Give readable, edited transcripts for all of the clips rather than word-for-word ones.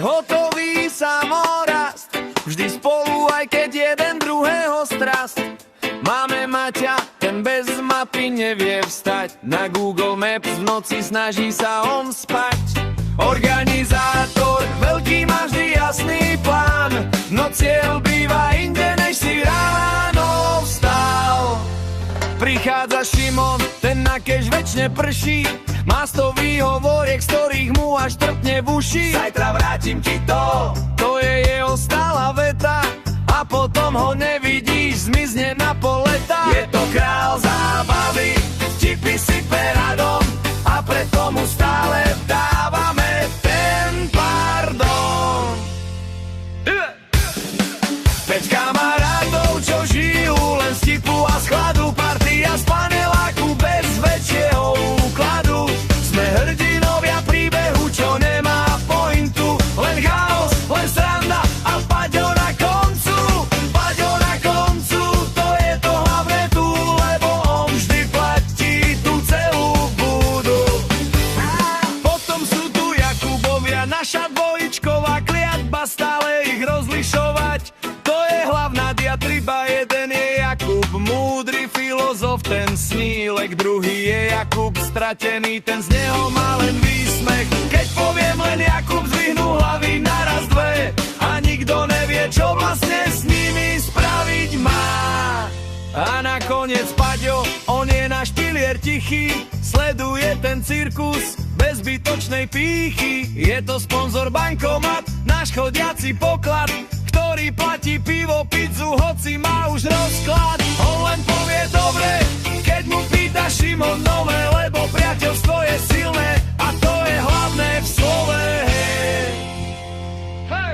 hotový samorast, vždy spolu, aj keď jeden druhého strast. Máme Maťa, ten bez mapy nevie vstať, na Google Maps v noci snaží sa on spať. Organizátor, veľký má vždy jasný plán, no cieľ býva inde, než si ráno vstal. Prichádza Šimon, ten na kež večne prší, má 100 výhovoriek, z ktorých mu až trpne v uši. Zajtra vrátim ti to je jeho stála veta, a potom ho nevidíš, zmizne na pol leta. Je to král zábavy, vtipy si peradom, a preto mu stále dávame ten pardon. 5 kamarátov, čo žijú len z tipu a schladu, partia z paneláku bez väčšieho úkladu. Sme hrdinovia príbehu, čo nemá pointu, len chaos, len sranda a Paťo na koncu. Paťo na koncu, to je to hlavné tu, lebo on vždy platí tú celú budu. Potom sú tu Jakubovia, naša dvojičková kliatba, stále ich rozlišovať, to je hlavná diatriba. Jeden je Jakub, múdry filozof, ten snílek, druhý je Jakub stratený, ten z neho má len výsmech. Keď poviem len Jakub, zdvihnú hlavy naraz dve a nikto nevie, čo vlastne s nimi spraviť má. A nakoniec Paťo, on je náš pilier tichý, sleduje ten cirkus bez zbytočnej pýchy. Je to sponzor bankomat, náš chodiaci poklad, ktorý platí pivo, pizzu, hoci má už rozklad. On len povie dobre, keď mu pýta Šimon nové, lebo priateľstvo je silné a to je hlavné v slove. Hej!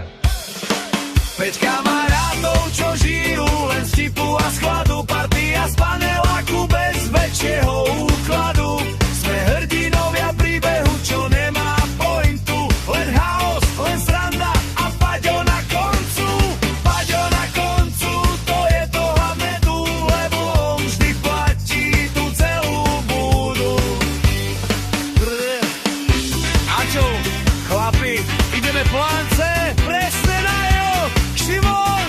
5 kamarátov, čo žijú len z tipu a schladu, partia z paneláku bez väčšieho úkladu. Sme hrdinovia príbehu, čo nemá pointu, len chaos, len sranda a Paťo na koncu. Paťo na koncu, to je to hlavné tu, lebo on vždy platí tú celú budu. A čo, chlapi, ideme po lance? Presne na jo, Šimon!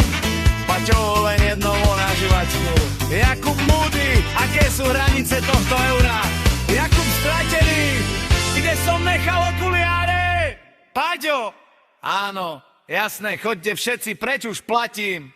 Paťo, len jednou na živačku. Jakub múdry, aké sú hranice tohto eura? Jakub stratený, kde som nechal okuliare? Paťo! Áno, jasné, choďte všetci preč, už platím.